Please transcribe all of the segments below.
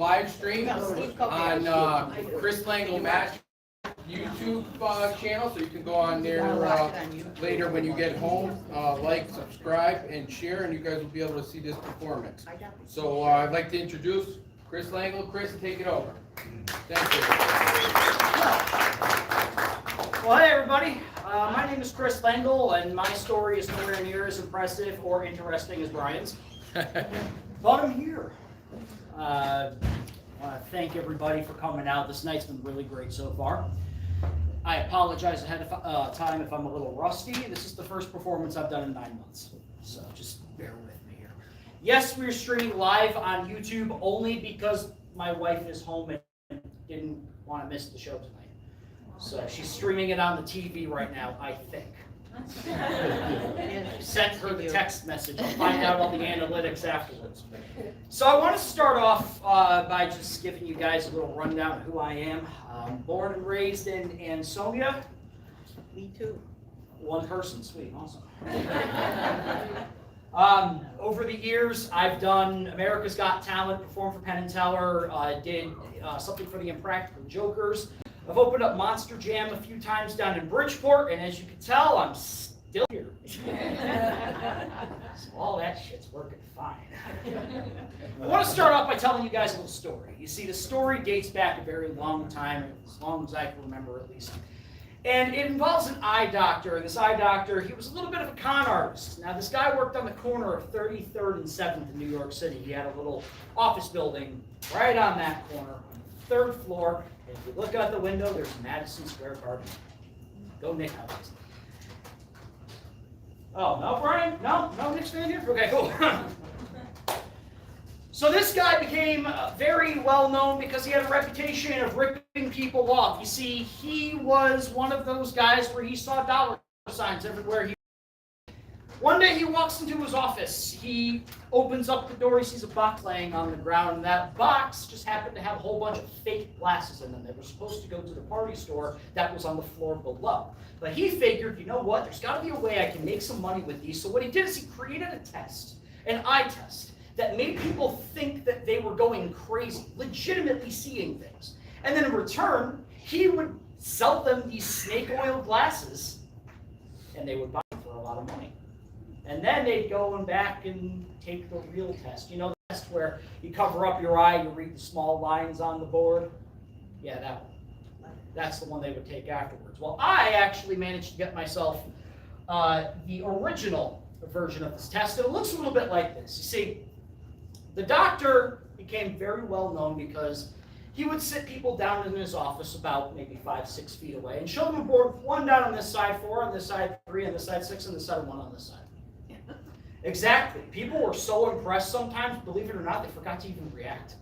live stream on Chris Lengyel Match YouTube channel, so you can go on there later when you get home, like, subscribe, and share, and you guys will be able to see this performance. So I'd like to introduce Chris Lengyel. Chris, take it over. Thank you. Well, hey everybody. My name is Chris Lengyel, and my story is nowhere near as impressive or interesting as Brian's. But I'm here. I want to thank everybody for coming out. This night's been really great so far. I apologize ahead of time if I'm a little rusty. This is the first performance I've done in 9 months, so just bear with me here. Yes, we're streaming live on YouTube only because my wife is home and didn't want to miss the show tonight. So she's streaming it on the TV right now, I think. I sent her the text message. I'll find out all the analytics afterwards. So I want to start off by just giving you guys a little rundown of who I am. Born and raised in Ansonia. Me too. One person, sweet, awesome. Over the years, I've done America's Got Talent, performed for Penn and Teller, did something for the Impractical Jokers. I've opened up Monster Jam a few times down in Bridgeport, and as you can tell, I'm still here. So all that shit's working fine. I want to start off by telling you guys a little story. You see, the story dates back a very long time, as long as I can remember at least. And it involves an eye doctor, and this eye doctor, he was a little bit of a con artist. Now, this guy worked on the corner of 33rd and 7th in New York City. He had a little office building right on that corner, on the 3rd floor. And if you look out the window, there's Madison Square Garden. Go Nick Howard. Oh, no, Brian? No Nick's fan here? Okay, cool. So this guy became very well known because he had a reputation of ripping people off. You see, he was one of those guys where he saw dollar signs everywhere he One day he walks into his office, he opens up the door, he sees a box laying on the ground, and that box just happened to have a whole bunch of fake glasses in them. They were supposed to go to the party store that was on the floor below. But he figured, you know what, there's got to be a way I can make some money with these. So what he did is he created a test, an eye test, that made people think that they were going crazy, legitimately seeing things. And then in return, he would sell them these snake oil glasses, and they would buy them for a lot of money. And then they'd go back and take the real test. You know, the test where you cover up your eye, you read the small lines on the board? Yeah, that one. That's the one they would take afterwards. Well, I actually managed to get myself the original version of this test. And it looks a little bit like this. You see, the doctor became very well known because he would sit people down in his office about maybe 5-6 feet away and show them a board with 1 down on this side, 4 on this side, 3 on this side, 6 on this side, and 1 on this side. Exactly. People were so impressed sometimes, believe it or not, they forgot to even react.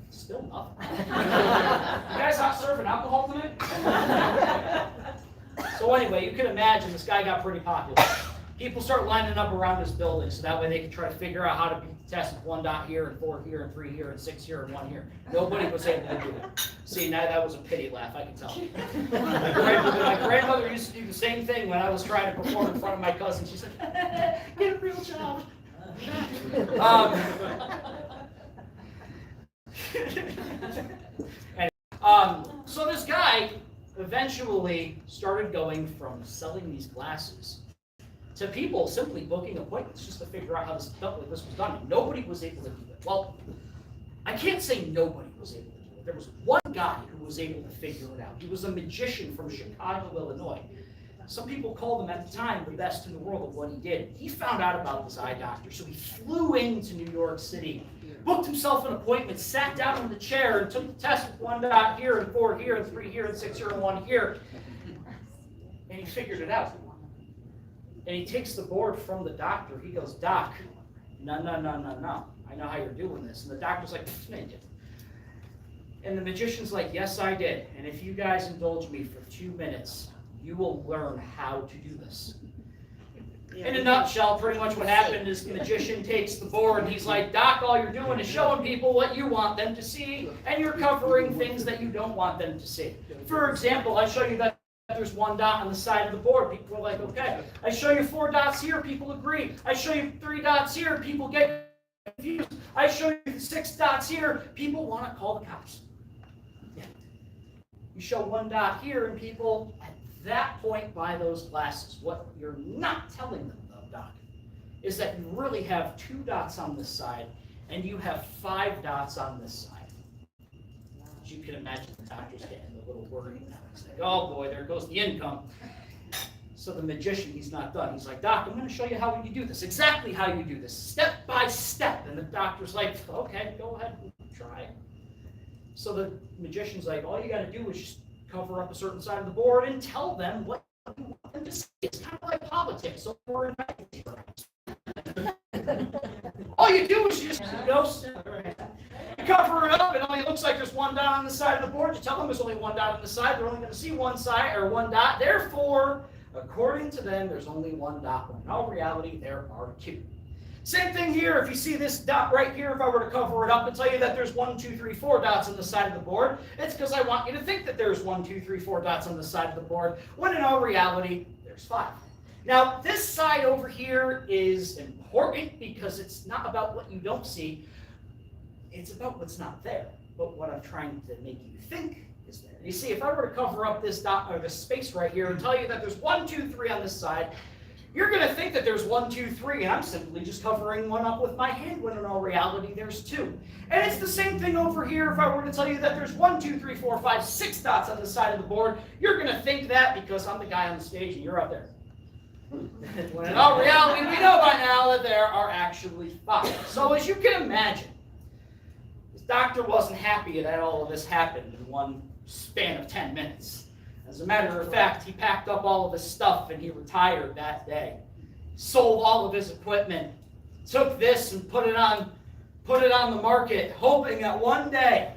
Still nothing. You guys not serving alcohol tonight? So anyway, you can imagine this guy got pretty popular. People start lining up around his building so that way they could try to figure out how to beat the test with 1 dot here and 4 here and 3 here and 6 here and 1 here. Nobody was able to do it. See, now that was a pity laugh, I can tell. My grandmother used to do the same thing when I was trying to perform in front of my cousin. She said, get a real job. So this guy eventually started going from selling these glasses to people simply booking appointments just to figure out how this was done. And nobody was able to do it. Well, I can't say nobody was able to do it. There was one guy who was able to figure it out. He was a magician from Chicago, Illinois. Some people called him at the time the best in the world at what he did. He found out about this eye doctor, so he flew into New York City, booked himself an appointment, sat down in the chair, and took the test with 1 dot here and 4 here and 3 here and 6 here and 1 here. And he figured it out. And he takes the board from the doctor. He goes, Doc, no. I know how you're doing this. And the doctor's like, no, you didn't. And the magician's like, yes, I did. And if you guys indulge me for 2 minutes, you will learn how to do this. In a nutshell, pretty much what happened is the magician takes the board and he's like, Doc, all you're doing is showing people what you want them to see, and you're covering things that you don't want them to see. For example, I show you that there's 1 dot on the side of the board. People are like, okay. I show you 4 dots here, people agree. I show you 3 dots here, people get confused. I show you the 6 dots here, people want to call the cops. Yeah. You show 1 dot here, and people at that point buy those glasses. What you're not telling them, though, Doc, is that you really have 2 dots on this side, and you have 5 dots on this side. As you can imagine, the doctor's getting a little worried now. He's like, oh boy, there goes the income. So the magician, he's not done. He's like, Doc, I'm going to show you how you do this, exactly how you do this, step by step. And the doctor's like, okay, go ahead and try. So the magician's like, all you got to do is just cover up a certain side of the board and tell them what you want them to see. It's kind of like politics. So we're in all you do is you just go, you cover it up, and it only looks like there's 1 dot on the side of the board. You tell them there's only 1 dot on the side. They're only going to see 1 side or 1 dot. Therefore, according to them, there's only 1 dot. When in all reality, there are 2. Same thing here. If you see this dot right here, if I were to cover it up and tell you that there's 1, 2, 3, 4 dots on the side of the board, it's because I want you to think that there's 1, 2, 3, 4 dots on the side of the board, when in all reality, there's 5. Now, this side over here is important because it's not about what you don't see, it's about what's not there. But what I'm trying to make you think is there. You see, if I were to cover up this dot or this space right here and tell you that there's 1, 2, 3 on this side, you're going to think that there's 1, 2, 3, and I'm simply just covering 1 up with my hand, when in all reality there's 2. And it's the same thing over here. If I were to tell you that there's 1, 2, 3, 4, 5, 6 dots on the side of the board, you're going to think that because I'm the guy on the stage and you're up there. When in all reality, we know by now that there are actually 5. So as you can imagine, this doctor wasn't happy that all of this happened in one span of 10 minutes. As a matter of fact, he packed up all of his stuff and he retired that day. Sold all of his equipment, took this and put it on the market, hoping that one day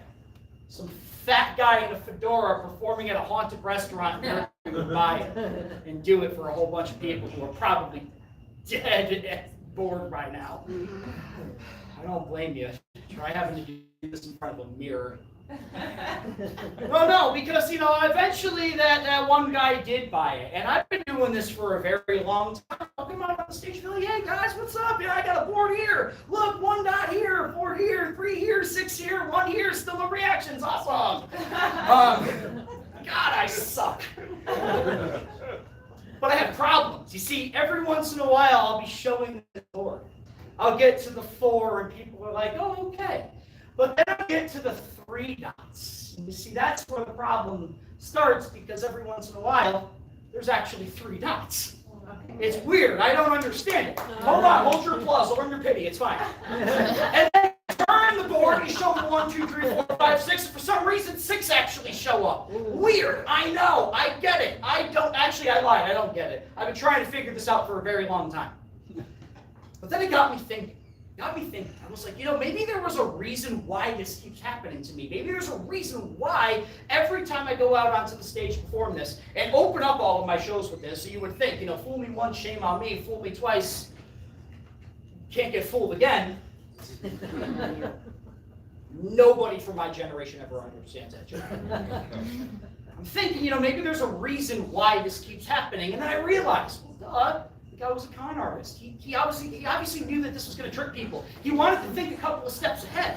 some fat guy in a fedora performing at a haunted restaurant would buy it and do it for a whole bunch of people who are probably dead and bored by now. I don't blame you. Try having to do this in front of a mirror. Well, no, because, eventually that one guy did buy it. And I've been doing this for a very long time. I'll come out on the stage and be like, hey, guys, what's up? Yeah, I got a board here. Look, 1 dot here, 4 here, 3 here, 6 here, 1 here, still no reactions. Awesome. God, I suck. But I have problems. You see, every once in a while, I'll be showing the board. I'll get to the 4, and people are like, oh, okay. But then I'll get to the 3 dots. You see, that's where the problem starts, because every once in a while, there's actually 3 dots. It's weird. I don't understand it. Hold on. Hold your applause. I'll earn your pity. It's fine. And then turn the board and show the 1, 2, 3, 4, 5, 6. For some reason, 6 actually show up. Weird. I know. I get it. I lied. I don't get it. I've been trying to figure this out for a very long time. But then it got me thinking. I was like, maybe there was a reason why this keeps happening to me. Maybe there's a reason why every time I go out onto the stage to perform this and open up all of my shows with this, so you would think, fool me once, shame on me, fool me twice, can't get fooled again. Nobody from my generation ever understands that joke. I'm thinking, maybe there's a reason why this keeps happening, and then I realized, well, the guy was a con artist. He obviously knew that this was going to trick people. He wanted to think a couple of steps ahead.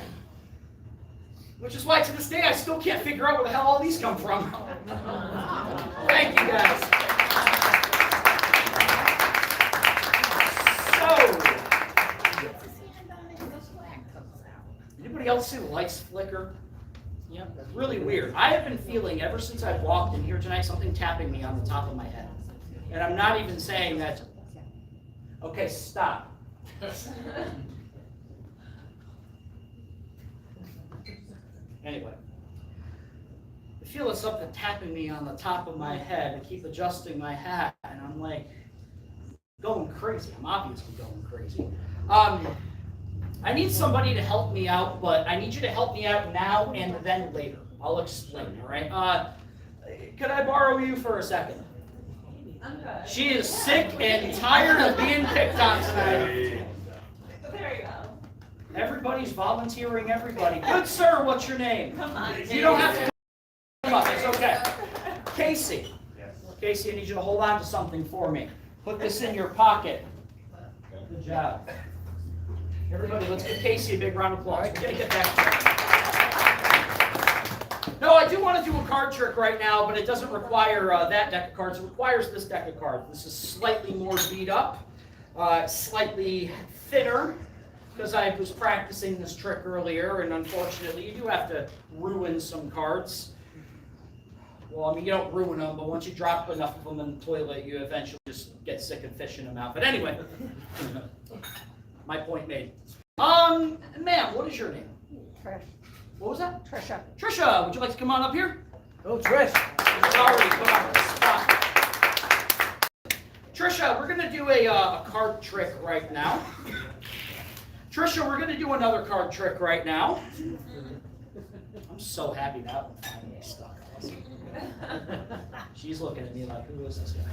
Which is why to this day I still can't figure out where the hell all these come from. Thank you guys. So, anybody else see the lights flicker? Yeah, that's really weird. I have been feeling ever since I walked in here tonight something tapping me on the top of my head. And I'm not even saying that. Okay, stop. Anyway, I feel it's something tapping me on the top of my head. I keep adjusting my hat, and I'm like going crazy. I'm obviously going crazy. I need somebody to help me out, but I need you to help me out now and then later. I'll explain, all right? Could I borrow you for a second? She is sick and tired of being picked on tonight. There you go. Everybody's volunteering everybody. Good sir, what's your name? Come on. You don't have to come up. It's okay. Casey. Yes. Casey, I need you to hold on to something for me. Put this in your pocket. Good job. Everybody, let's give Casey a big round of applause. We're gonna get back. No, I do want to do a card trick right now, but it doesn't require that deck of cards. It requires this deck of cards. This is slightly more beat up, slightly thinner, because I was practicing this trick earlier, and unfortunately, you do have to ruin some cards. Well, I mean, you don't ruin them, but once you drop enough of them in the toilet, you eventually just get sick of fishing them out. But anyway, my point made. Ma'am, what is your name? Trish. What was that? Trisha. Trisha, would you like to come on up here? Oh, Trish. Sorry, put on the spot. Trisha, we're gonna do a card trick right now. Trisha, we're gonna do another card trick right now. I'm so happy that one finally stuck. She's looking at me like, who is this guy?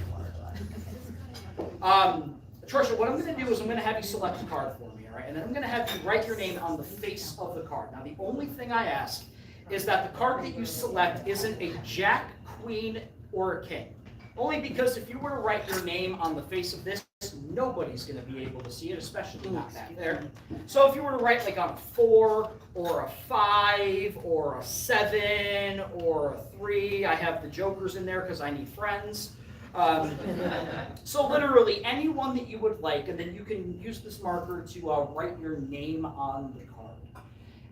Trisha, what I'm going to do is I'm going to have you select a card for me, all right? And then I'm going to have you write your name on the face of the card. Now, the only thing I ask is that the card that you select isn't a jack, queen, or a king. Only because if you were to write your name on the face of this, nobody's going to be able to see it, especially not back there. So if you were to write like on a 4, or a 5, or a 7, or a 3, I have the jokers in there because I need friends. So literally anyone that you would like, and then you can use this marker to write your name on the card.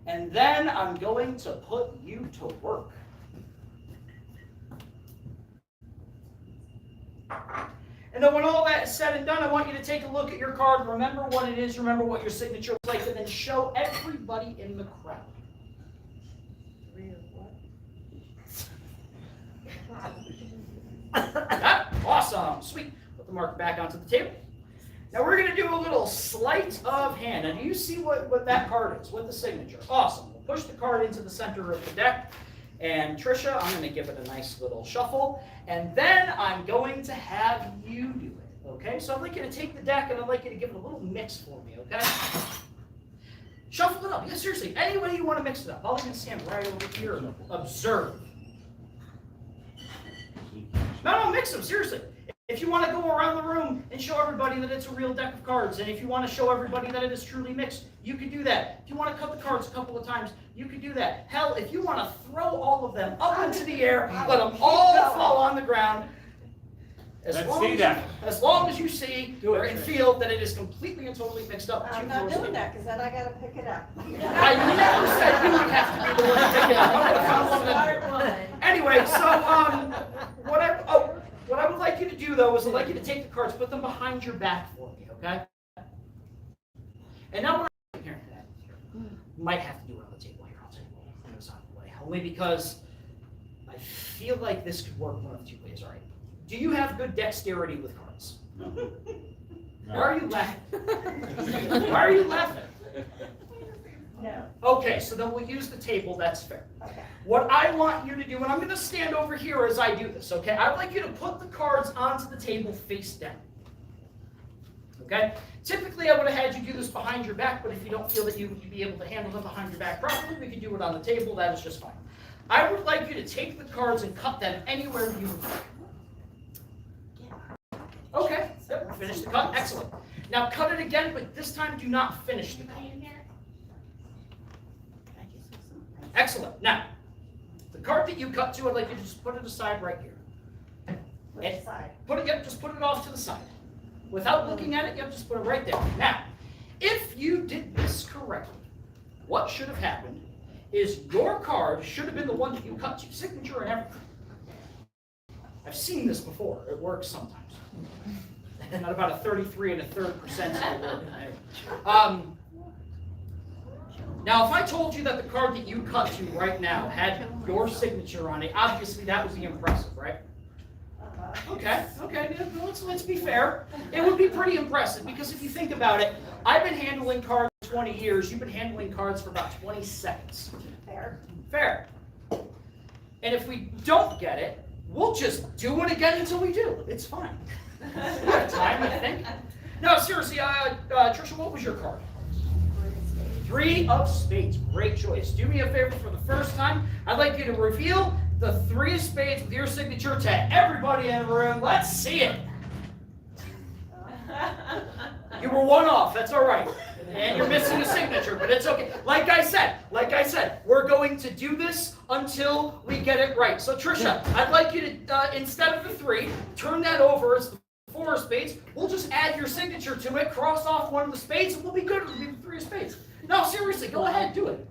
And then I'm going to put you to work. And then when all that is said and done, I want you to take a look at your card, remember what it is, remember what your signature looks like, and then show everybody in the crowd. Awesome, sweet. Put the marker back onto the table. Now we're going to do a little sleight of hand. And do you see what that card is, what the signature? Awesome. We'll push the card into the center of the deck. And Trisha, I'm going to give it a nice little shuffle. And then I'm going to have you do it. Okay? So I'd like you to take the deck and I'd like you to give it a little mix for me. Okay? Shuffle it up. Yeah, seriously. Any way you want to mix it up. I'll even stand right over here and observe. No, mix them, seriously. If you want to go around the room and show everybody that it's a real deck of cards, and if you want to show everybody that it is truly mixed, you can do that. If you want to cut the cards a couple of times, you can do that. Hell, if you want to throw all of them up into the air, let them all fall on the ground, as long as you see and feel that it is completely and totally mixed up. I'm not doing that because then I got to pick it up. I never said you would have to be the one to pick it up. I would have found one that... Anyway, so what I would like you to do, though, is I'd like you to take the cards, put them behind your back for me, okay? And now we're here. You might have to do it on the table here. I'll tell you what. It's out of the way. Only because I feel like this could work one of two ways. All right. Do you have good dexterity with cards? No. Why are you laughing? Why are you laughing? No. Okay, so then we'll use the table. That's fair. Okay. What I want you to do, and I'm going to stand over here as I do this, okay? I'd like you to put the cards onto the table face down. Okay? Typically, I would have had you do this behind your back, but if you don't feel that you would be able to handle them behind your back properly, we can do it on the table. That is just fine. I would like you to take the cards and cut them anywhere you would like. Okay, yep, finish the cut. Excellent. Now cut it again, but this time do not finish the cut. Excellent. Now, the card that you cut to, I'd like you to just put it aside right here. Which side? Just put it off to the side. Without looking at it, yep, just put it right there. Now, if you did this correctly, what should have happened is your card should have been the one that you cut to, signature and everything. I've seen this before. It works sometimes. Not about a 33 1/3%. Now, if I told you that the card that you cut to right now had your signature on it, obviously that would be impressive, right? Okay, let's be fair. It would be pretty impressive because if you think about it, I've been handling cards for 20 years. You've been handling cards for about 20 seconds. Fair. And if we don't get it, we'll just do it again until we do. It's fine. We have time, I think. No, seriously, Trisha, what was your card? 3 of spades. Great choice. Do me a favor for the first time. I'd like you to reveal the 3 of spades with your signature to everybody in the room. Let's see it. You were one off. That's all right. And you're missing a signature, but it's okay. Like I said, we're going to do this until we get it right. So Trisha, I'd like you to, instead of the 3, turn that over as the 4 of spades. We'll just add your signature to it, cross off one of the spades, and we'll be good. It'll be the 3 of spades. No, seriously, go ahead, do it.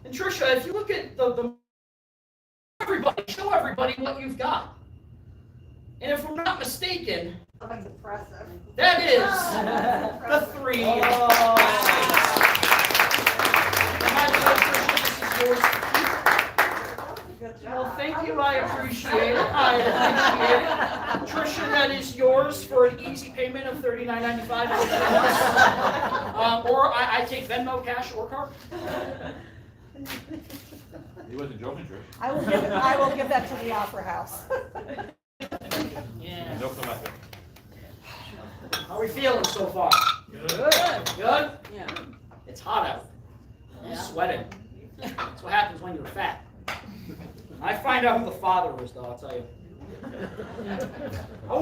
And Trisha, if you look at the everybody, show everybody what you've got. And if I'm not mistaken, That's impressive. that is the 3. Good job. Well, thank you. I appreciate it. I appreciate it. Trisha, that is yours for an easy payment of $39.95. Or I take Venmo, cash, or card. He wasn't joking, Trish. I will give that to the Opera House. Yeah. No comment. How are we feeling so far? Good. Good? Yeah. It's hot out. I'm sweating. That's what happens when you're fat. I find out who the father is, though, I'll tell you. I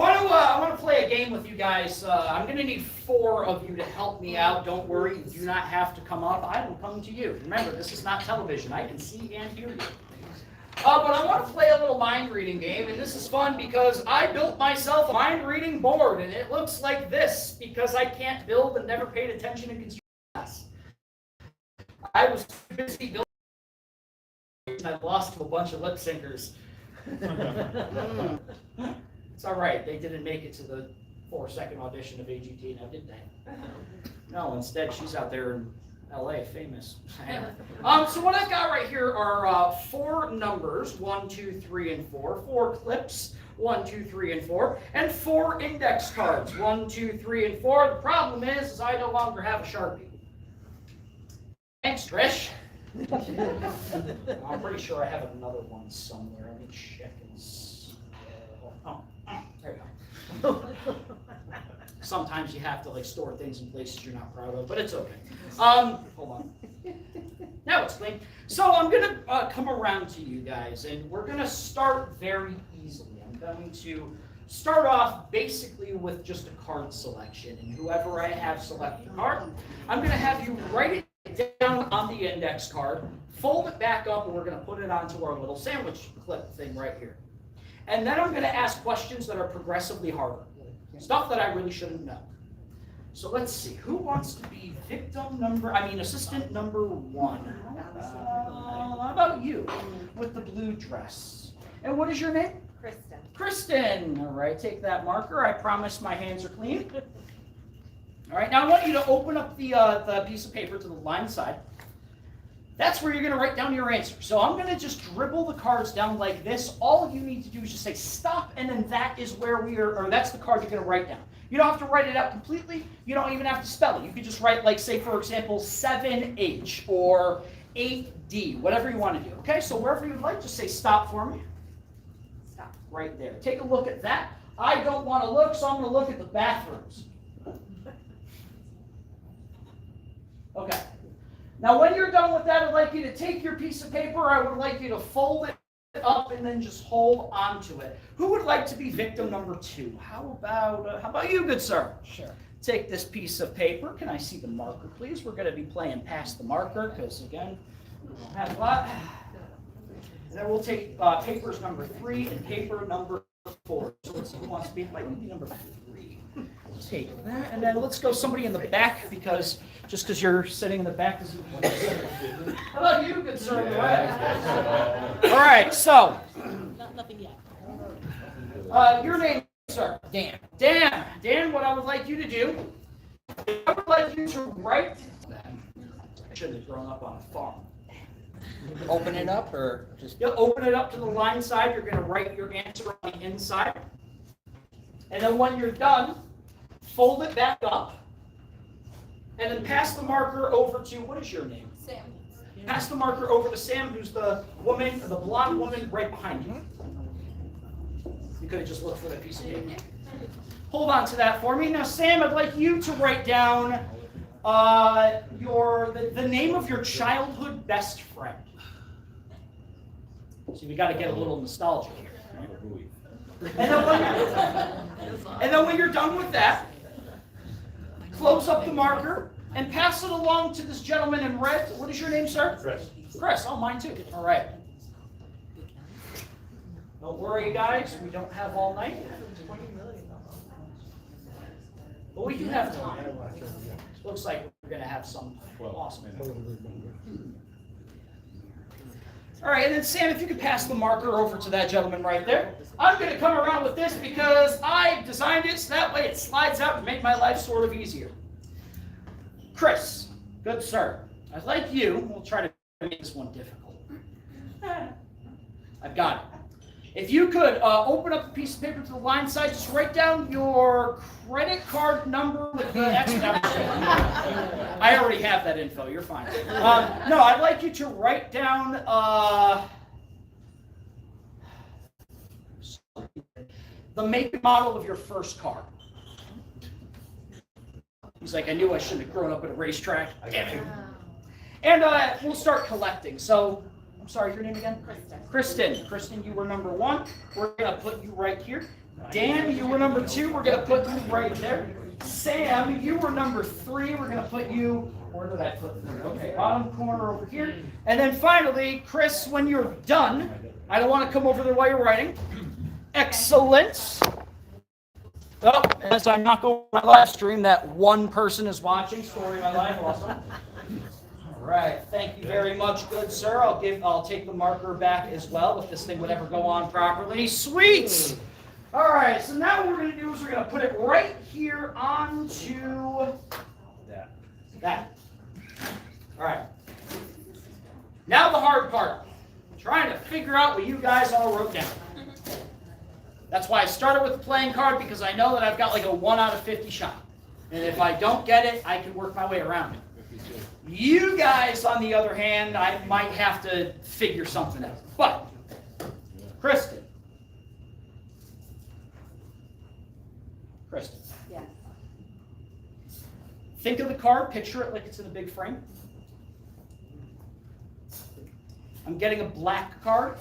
want to play a game with you guys. I'm going to need 4 of you to help me out. Don't worry, you do not have to come up. I will come to you. Remember, this is not television. I can see and hear you. But I want to play a little mind reading game, and this is fun because I built myself a mind reading board, and it looks like this because I can't build and never paid attention in computer class. I was busy building. I lost to a bunch of lip syncers. It's all right. They didn't make it to the 4-second audition of AGT now, did they? No, instead she's out there in LA, famous. So what I've got right here are 4 numbers, 1, 2, 3, and 4. 4 clips, 1, 2, 3, and 4, and 4 index cards, 1, 2, 3, and 4. The problem is I no longer have a Sharpie. Thanks, Trish. I'm pretty sure I have another one somewhere. Let me check and see. There we go. Sometimes you have to like store things in places you're not proud of, but it's okay. Hold on. Now it's clean. So I'm gonna come around to you guys, and we're gonna start very easily. I'm going to start off basically with just a card selection, and whoever I have select the card, I'm gonna have you write it down on the index card, fold it back up, and we're going to put it onto our little sandwich clip thing right here. And then I'm going to ask questions that are progressively harder, stuff that I really shouldn't know. So let's see, who wants to be assistant number 1? How about you with the blue dress? And what is your name? Kristen. Kristen. All right, take that marker. I promise my hands are clean. All right, now I want you to open up the piece of paper to the line side. That's where you're going to write down your answer. So I'm going to just dribble the cards down like this. All you need to do is just say stop, and then that is where that's the card you're going to write down. You don't have to write it out completely. You don't even have to spell it. You could just write, like, say, for example, 7H or 8D, whatever you want to do. Okay, so wherever you'd like, just say stop for me. Stop. Right there. Take a look at that. I don't want to look, so I'm going to look at the bathrooms. Okay. Now, when you're done with that, I'd like you to take your piece of paper. I would like you to fold it up and then just hold onto it. Who would like to be victim number 2? How about you, good sir? Sure. Take this piece of paper. Can I see the marker, please? We're going to be playing past the marker because, again, we don't have a lot. And then we'll take papers number 3 and paper number 4. So let's see who wants to be number 3. Take that, and then let's go somebody in the back because you're sitting in the back doesn't. How about you, good sir? All right, so. Nothing yet. Your name, sir? Dan. Dan, what I would like you to do, I would like you to write. I should have grown up on a farm. Open it up or just? You'll open it up to the line side. You're going to write your answer on the inside. And then when you're done, fold it back up. And then pass the marker over to, what is your name? Sam. Pass the marker over to Sam, who's the woman, the blonde woman right behind you. You could have just looked for that piece of paper. Hold on to that for me. Now, Sam, I'd like you to write down the name of your childhood best friend. See, we got to get a little nostalgia here. Right? And then when you're done with that, close up the marker and pass it along to this gentleman in red. What is your name, sir? Chris. Chris. Oh, mine too. All right. Don't worry, guys. We don't have all night. But we do have time. Looks like we're going to have some awesome. All right, and then Sam, if you could pass the marker over to that gentleman right there. I'm going to come around with this because I designed it so that way it slides out to make my life sort of easier. Chris, good sir, I'd like you, we'll try to make this one difficult. I've got it. If you could open up a piece of paper to the line side, just write down your credit card number with the exclamation. I already have that info, you're fine. No, I'd like you to write down the make and model of your first car. He's like, I knew I shouldn't have grown up at a racetrack. Damn it. And we'll start collecting. So, I'm sorry, your name again? Kristen. Kristen, you were number 1. We're going to put you right here. Dan, you were number 2. We're going to put you right there. Sam, you were number 3. We're going to put you, where did I put you? Okay, bottom corner over here. And then finally, Chris, when you're done, I don't want to come over there while you're writing. Excellent. Oh, as I knock over my live stream, that one person is watching. Story of my life, awesome. All right, thank you very much, good sir. I'll take the marker back as well if this thing would ever go on properly. Sweet. All right, so now what we're going to do is we're going to put it right here onto that. All right. Now the hard part. Trying to figure out what you guys all wrote down. That's why I started with the playing card, because I know that I've got like a 1 out of 50 shot. And if I don't get it, I can work my way around it. You guys, on the other hand, I might have to figure something out. But, Kristen. Yes. Think of the card, picture it like it's in a big frame. I'm getting a black card.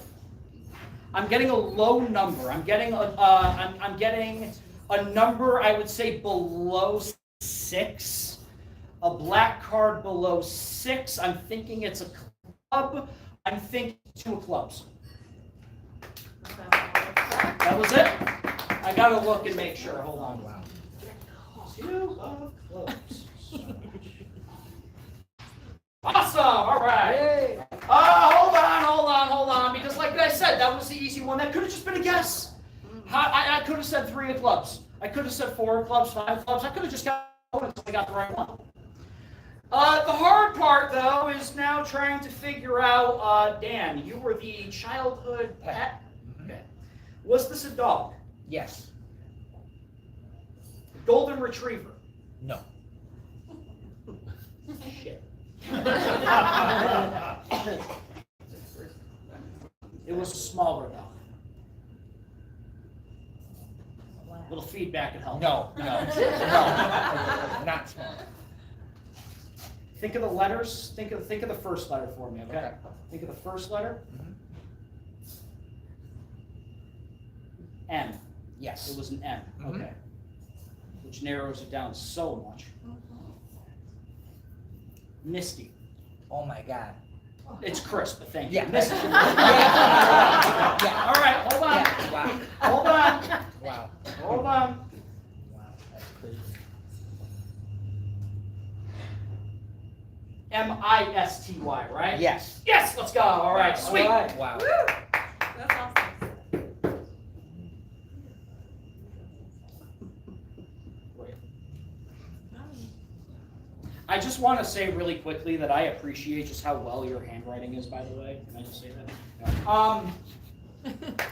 I'm getting a low number. I'm getting a number, I would say, below 6. A black card below 6. I'm thinking it's a club. I'm thinking 2 clubs. That was it? I gotta look and make sure. Hold on. Wow. 2 of clubs. Awesome. All right. Hold on. Because like I said, that was the easy one. That could have just been a guess. I could have said 3 of clubs. I could have said 4 of clubs, 5 clubs. I could have just got until I got the right one. The hard part, though, is now trying to figure out, Dan, you were the childhood pet? Okay. Was this a dog? Yes. Golden retriever? No. Shit. It was a smaller dog. A little feedback could help. No. Not small. Think of the letters. Think of the first letter for me, okay? Think of the first letter. M. Yes. It was an M. Okay. Which narrows it down so much. Misty. Oh my God. It's crisp, but thank you. Yeah. Misty. Yeah. All right, hold on. Yeah. Wow. Hold on. Wow. Hold on. Wow. That's crazy. Misty, right? Yes. Yes, let's go. All right, sweet. All right. Wow. That's awesome. I just want to say really quickly that I appreciate just how well your handwriting is, by the way. Can I just say that?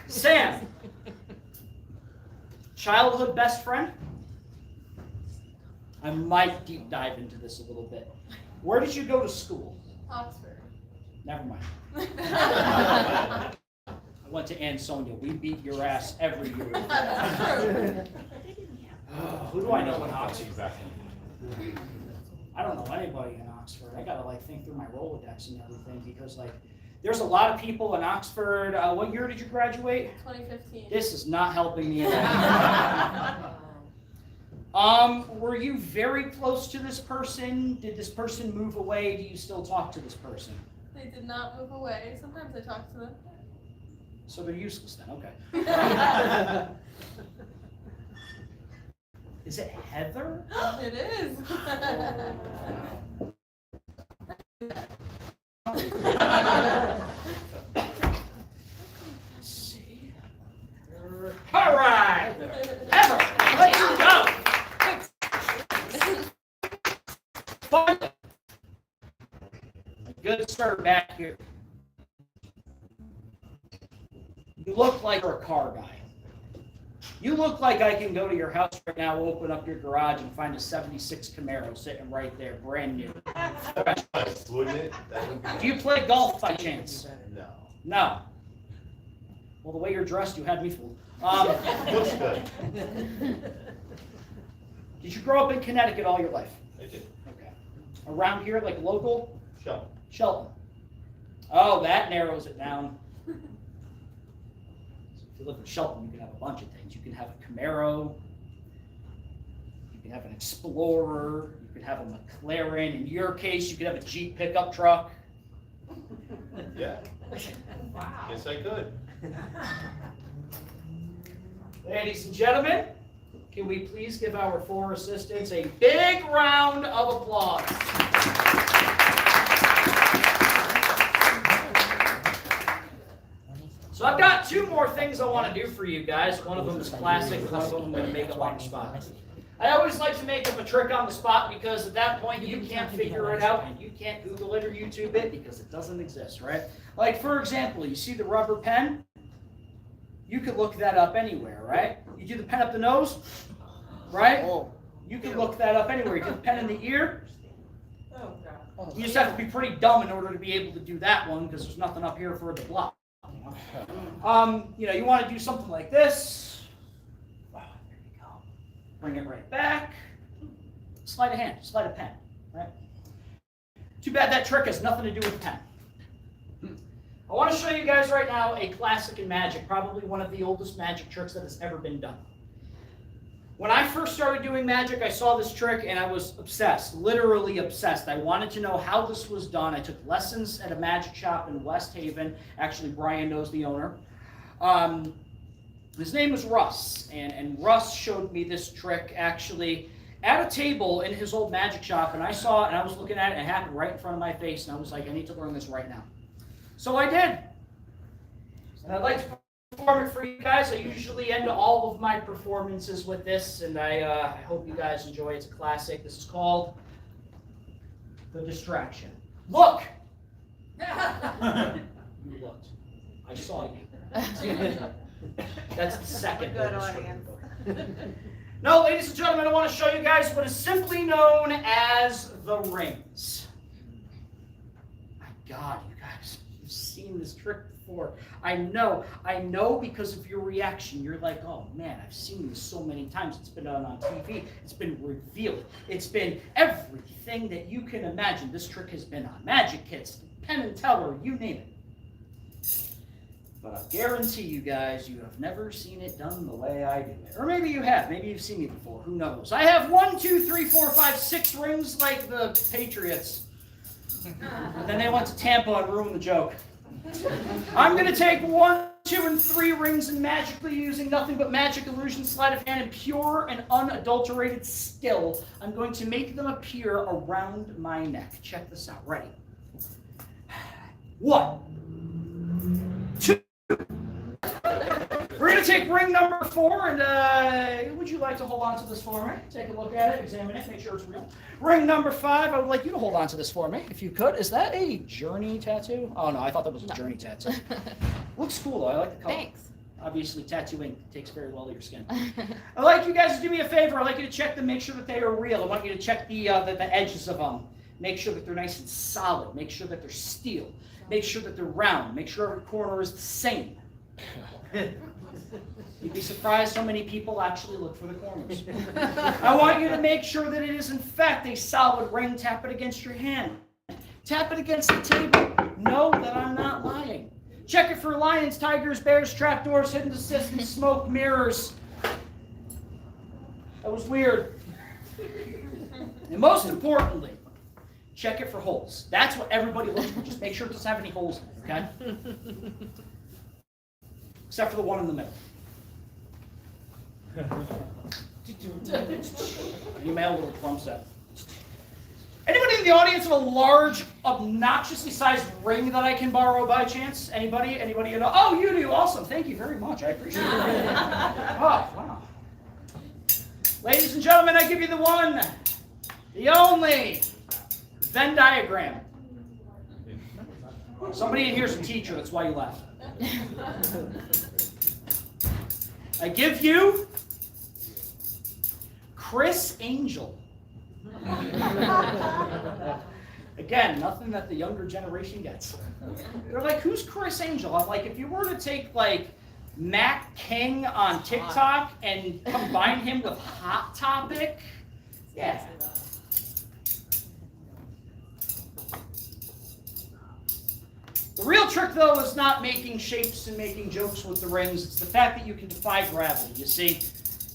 Sam. Childhood best friend? I might deep dive into this a little bit. Where did you go to school? Oxford. Never mind. I went to Ansonia. We beat your ass every year. Who do I know in Oxford? I don't know anybody in Oxford. I gotta think through my Rolodex and everything because There's a lot of people in Oxford. What year did you graduate? 2015. This is not helping me at all. Were you very close to this person? Did this person move away? Do you still talk to this person? They did not move away. Sometimes I talk to them. So they're useless then, okay. Is it Heather? It is. Let's see. All right. Heather, let's go. Fun. A good start back here. You look like you're a car guy. You look like I can go to your house right now, open up your garage, and find a 76 Camaro sitting right there, brand new. Wouldn't it? That would be. Do you play golf by chance? No. No. Well, the way you're dressed, you had me fooled. Looks good. Did you grow up in Connecticut all your life? I did. Okay. Around here, like local? Shelton. Shelton. Oh, that narrows it down. If you live in Shelton, you can have a bunch of things. You can have a Camaro. You can have an Explorer. You can have a McLaren. In your case, you could have a Jeep pickup truck. Yeah. Wow. Yes, I could. Ladies and gentlemen, can we please give our 4 assistants a big round of applause? So I've got 2 more things I want to do for you guys. One of them is classic, one of them I'm going to make up on the spot. I always like to make up a trick on the spot because at that point you can't figure it out and you can't Google it or YouTube it because it doesn't exist, right? Like for example, you see the rubber pen? You could look that up anywhere, right? You do the pen up the nose, right? You can look that up anywhere. You do the pen in the ear. Oh, God. You just have to be pretty dumb in order to be able to do that one because there's nothing up here for it to block. You want to do something like this. Oh, there you go. Bring it right back. Slide a hand, slide a pen, right? Too bad that trick has nothing to do with pen. I want to show you guys right now a classic in magic, probably one of the oldest magic tricks that has ever been done. When I first started doing magic, I saw this trick and I was obsessed, literally obsessed. I wanted to know how this was done. I took lessons at a magic shop in West Haven. Actually, Brian knows the owner. His name was Russ, and Russ showed me this trick actually at a table in his old magic shop, and I saw it and I was looking at it and it happened right in front of my face, and I was like, I need to learn this right now. So I did. And I'd like to perform it for you guys. I usually end all of my performances with this, and I hope you guys enjoy it. It's a classic. This is called The Distraction. Look! You looked. I saw you. That's the second. Good audience. Now, ladies and gentlemen, I want to show you guys what is simply known as the rings. My God, you guys, you've seen this trick before. I know because of your reaction. You're like, oh man, I've seen this so many times. It's been done on TV. It's been revealed. It's been everything that you can imagine. This trick has been on magic kits, Penn and Teller, you name it. But I guarantee you guys, you have never seen it done the way I do it. Or maybe you have. Maybe you've seen me before. Who knows? I have 1, 2, 3, 4, 5, 6 rings like the Patriots. And then they went to Tampa and ruined the joke. I'm going to take 1, 2, and 3 rings and magically using nothing but magic, illusion, sleight of hand, and pure and unadulterated skill, I'm going to make them appear around my neck. Check this out. Ready? 1, 2. We're going to take ring number 4, and would you like to hold on to this for me? Take a look at it, examine it, make sure it's real. Ring number 5, I would like you to hold on to this for me, if you could. Is that a Journey tattoo? Oh no, I thought that was a Journey tattoo. Looks cool though, I like the color. Thanks. Obviously, tattooing takes very well to your skin. I'd like you guys to do me a favor. I'd like you to check them, make sure that they are real. I want you to check the edges of them. Make sure that they're nice and solid. Make sure that they're steel. Make sure that they're round. Make sure every corner is the same. You'd be surprised how many people actually look for the corners. I want you to make sure that it is in fact a solid ring. Tap it against your hand. Tap it against the table. Know that I'm not lying. Check it for lions, tigers, bears, trapdoors, hidden assistants, smoke, mirrors. That was weird. And most importantly, check it for holes. That's what everybody looks for. Just make sure it doesn't have any holes in it, okay? Except for the one in the middle. Email little plum set. Anybody in the audience have a large, obnoxiously sized ring that I can borrow by chance? Anybody? Anybody? You know? Oh, you do. Awesome. Thank you very much. I appreciate it. Oh, wow. Ladies and gentlemen, I give you the one, the only Venn diagram. Somebody in here is a teacher. That's why you laugh. I give you Chris Angel. Again, nothing that the younger generation gets. They're like, who's Chris Angel? I'm like, if you were to take like Matt King on TikTok and combine him with Hot Topic, yeah. The real trick, though, is not making shapes and making jokes with the rings. It's the fact that you can defy gravity. You see,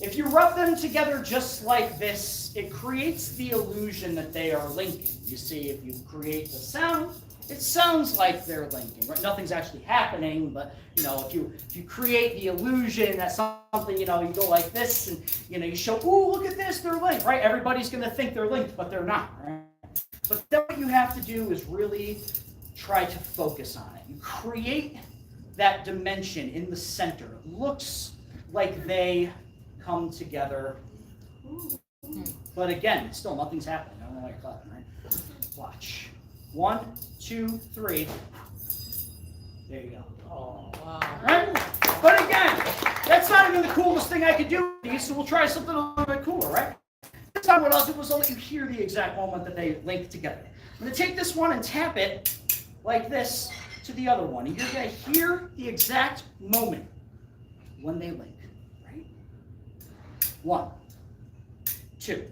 if you rub them together just like this, it creates the illusion that they are linking. You see, if you create the sound, it sounds like they're linking. Right? Nothing's actually happening, but you know, if you create the illusion that something, you know, you go like this, and you know, you show, ooh, look at this, they're linked, right? Everybody's going to think they're linked, but they're not, right? But then what you have to do is really try to focus on it. You create that dimension in the center. It looks like they come together. But again, still nothing's happening. I don't know why you're clapping, right? Watch. 1, 2, 3. There you go. Oh, wow. Right? But again, that's not even the coolest thing I could do, so we'll try something a little bit cooler, right? This time what I'll do is I'll let you hear the exact moment that they link together. I'm going to take this one and tap it like this to the other one. And you're going to hear the exact moment when they link, right? 1, 2,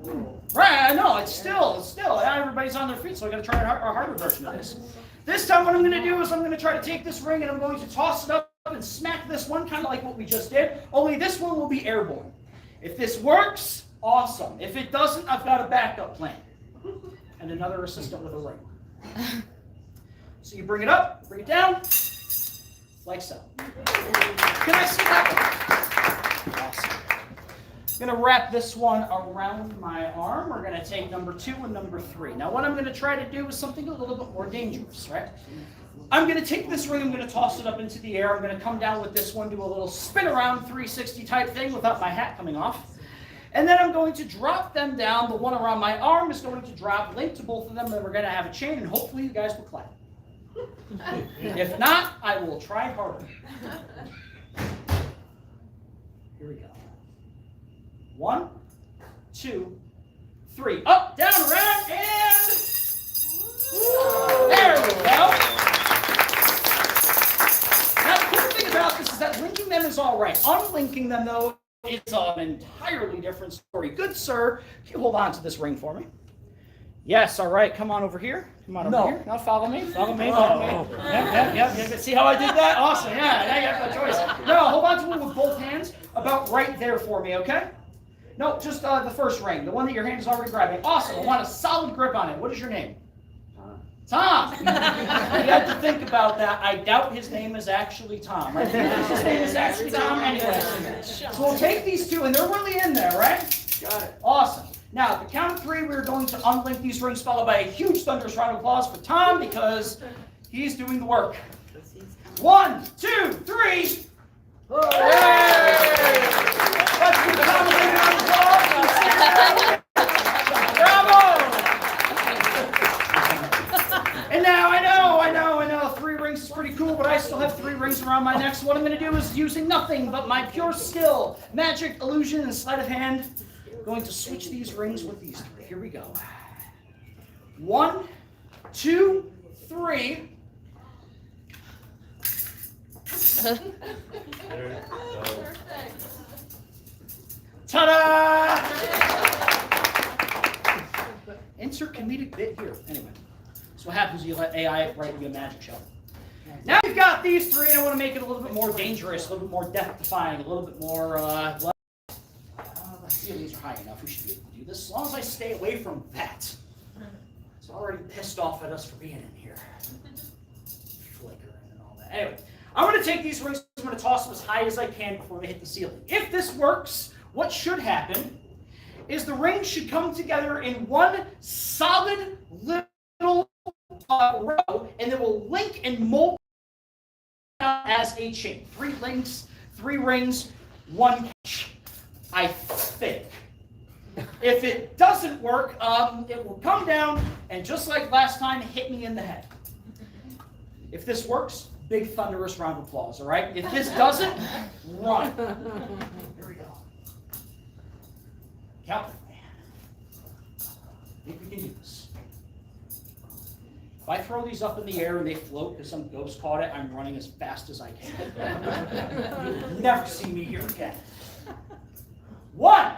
3. Right, I know, it's still, not everybody's on their feet, so I got to try a harder version of this. This time what I'm going to do is I'm going to try to take this ring and I'm going to toss it up and smack this one, kind of like what we just did, only this one will be airborne. If this works, awesome. If it doesn't, I've got a backup plan. And another assistant with a ring. So you bring it up, bring it down, like so. Can I see that one? Awesome. I'm going to wrap this one around my arm. We're going to take number 2 and number 3. Now what I'm going to try to do is something a little bit more dangerous, right? I'm going to take this ring, I'm going to toss it up into the air. I'm going to come down with this one, do a little spin around 360 type thing without my hat coming off. And then I'm going to drop them down. The one around my arm is going to drop, link to both of them, then we're going to have a chain, and hopefully you guys will clap. If not, I will try harder. Here we go. 1, 2, 3. Up, down, around, and... There we go. Now, the cool thing about this is that linking them is all right. Unlinking them, though, is an entirely different story. Good sir, can you hold on to this ring for me? Yes, all right. Come on over here. Come on over here. Now follow me. Follow me. Follow me. Yep. See how I did that? Awesome. Yeah, now you have no choice. No, hold on to it with both hands about right there for me, okay? No, just the first ring, the one that your hand is already grabbing. Awesome. I want a solid grip on it. What is your name? Tom. You have to think about that. I doubt his name is actually Tom. Right? His name is actually Tom anyway. So we'll take these two, and they're really in there, right? Got it. Awesome. Now, at the count of 3, we're going to unlink these rings, followed by a huge thunderous round of applause for Tom, because he's doing the work. 1, 2, 3. Let's give Tom a big round of applause. Bravo! And now, I know, 3 rings is pretty cool, but I still have 3 rings around my neck, so what I'm going to do is, using nothing but my pure skill, magic, illusion, and sleight of hand, I'm going to switch these rings with these 3. Here we go. 1, 2, 3. Ta-da! Insert comedic bit here. Anyway. So That's what happens when you let AI write you a magic show. Now we've got these three, and I want to make it a little bit more dangerous, a little bit more death-defying, a little bit more, the ceilings are high enough, we should be able to do this, as long as I stay away from that. It's already pissed off at us for being in here. Flickering and all that. Anyway, I'm going to take these rings, I'm going to toss them as high as I can before they hit the ceiling. If this works, what should happen is the rings should come together in one solid little row, and they will link and mold as a chain. 3 links, 3 rings, 1 catch, I think. If it doesn't work, it will come down and just like last time, hit me in the head. If this works, big thunderous round of applause, all right? If this doesn't, run. Here we go. Count with me. I think we can do this. If I throw these up in the air and they float because some ghost caught it, I'm running as fast as I can. You'll never see me here again. 1,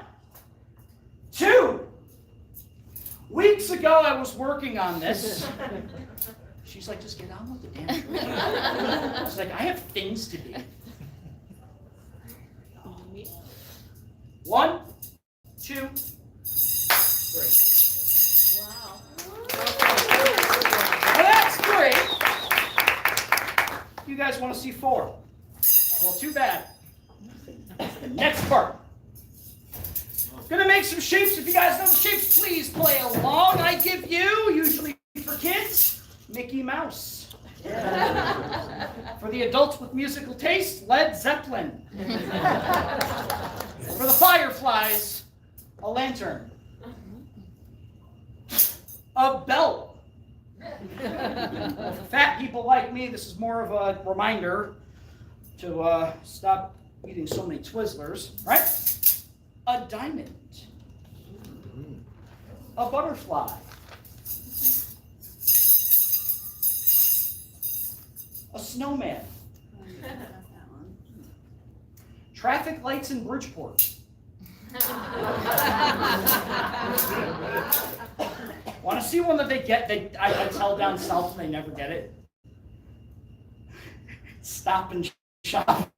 2. Weeks ago, I was working on this. She's like, just get on with the damn trick. I was like, I have things to do. 1, 2, 3. Wow. Well, that's great. You guys want to see 4? Well, too bad. The next part. Gonna make some shapes. If you guys know the shapes, please play along. I give you, usually for kids, Mickey Mouse. For the adults with musical taste, Led Zeppelin. For the fireflies, a lantern. A belt. For fat people like me, this is more of a reminder to stop eating so many Twizzlers, right? A diamond. A butterfly. A snowman. Traffic lights in Bridgeport. Want to see one that they get? I tell down south and they never get it. Stop and shop.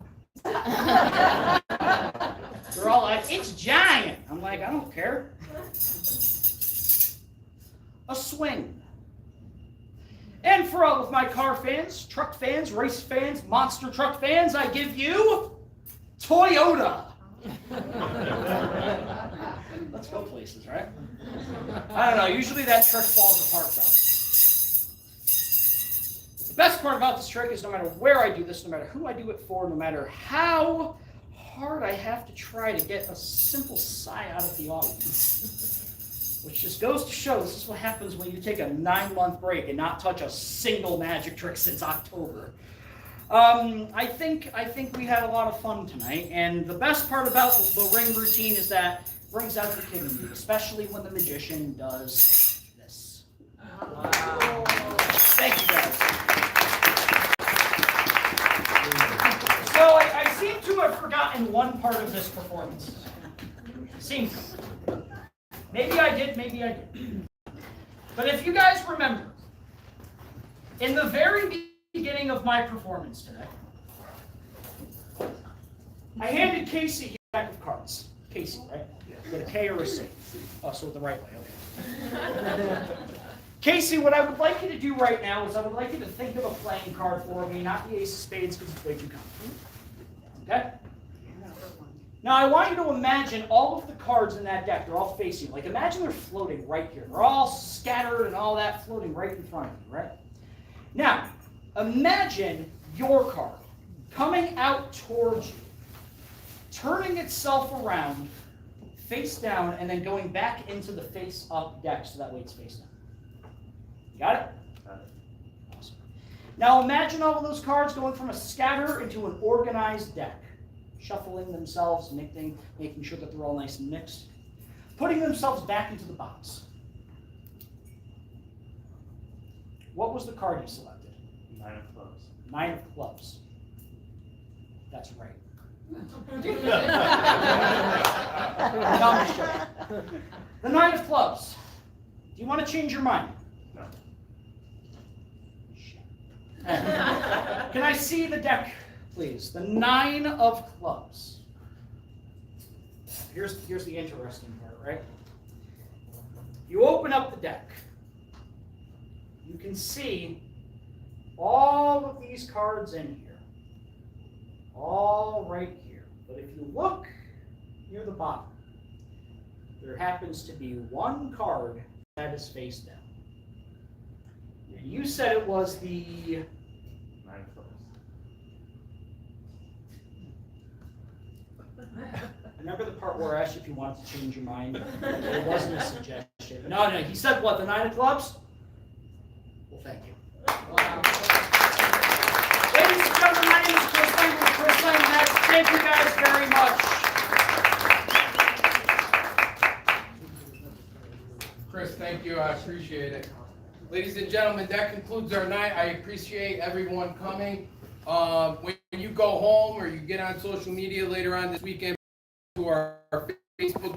They're all like, it's giant. I'm like, I don't care. A swing. And for all of my car fans, truck fans, race fans, monster truck fans, I give you Toyota. Let's go places, right? I don't know. Usually that trick falls apart, though. The best part about this trick is no matter where I do this, no matter who I do it for, no matter how hard I have to try to get a simple sigh out of the audience, which just goes to show this is what happens when you take a 9-month break and not touch a single magic trick since October. I think we had a lot of fun tonight, and the best part about the ring routine is that it brings out the kid in you, especially when the magician does this. Wow. Thank you, guys. So I seem to have forgotten one part of this performance. Seems. Maybe I did, maybe I didn't. But if you guys remember, in the very beginning of my performance today, I handed Casey a deck of cards. Casey, right? With a K or a C? Oh, so the right way, okay. Casey, what I would like you to do right now is I would like you to think of a playing card for me, not the Ace of Spades because it's way too common. Okay? Now I want you to imagine all of the cards in that deck, they're all facing you. Like imagine they're floating right here. They're all scattered and all that floating right in front of you, right? Now, imagine your card coming out towards you, turning itself around, face down, and then going back into the face-up deck so that way it's face down. Got it? Got it. Awesome. Now imagine all of those cards going from a scatter into an organized deck, shuffling themselves, making sure that they're all nice and mixed, putting themselves back into the box. What was the card you selected? 9 of clubs. 9 of clubs. That's right. No, the 9 of clubs. Do you want to change your mind? No. Can I see the deck, please? The 9 of clubs. Here's the interesting part, right? You open up the deck. You can see all of these cards in here. All right here. But if you look near the bottom, there happens to be one card that is face down. And you said it was the... 9 of clubs. Remember the part where I asked you if you wanted to change your mind? It wasn't a suggestion. No, he said what, the 9 of clubs? Well, thank you. Wow. Ladies and gentlemen, my name is Chris Lengyel with Chris Lengyel Magic. Thank you guys very much. Chris, thank you. I appreciate it. Ladies and gentlemen, that concludes our night. I appreciate everyone coming. When you go home or you get on social media later on this weekend to our Facebook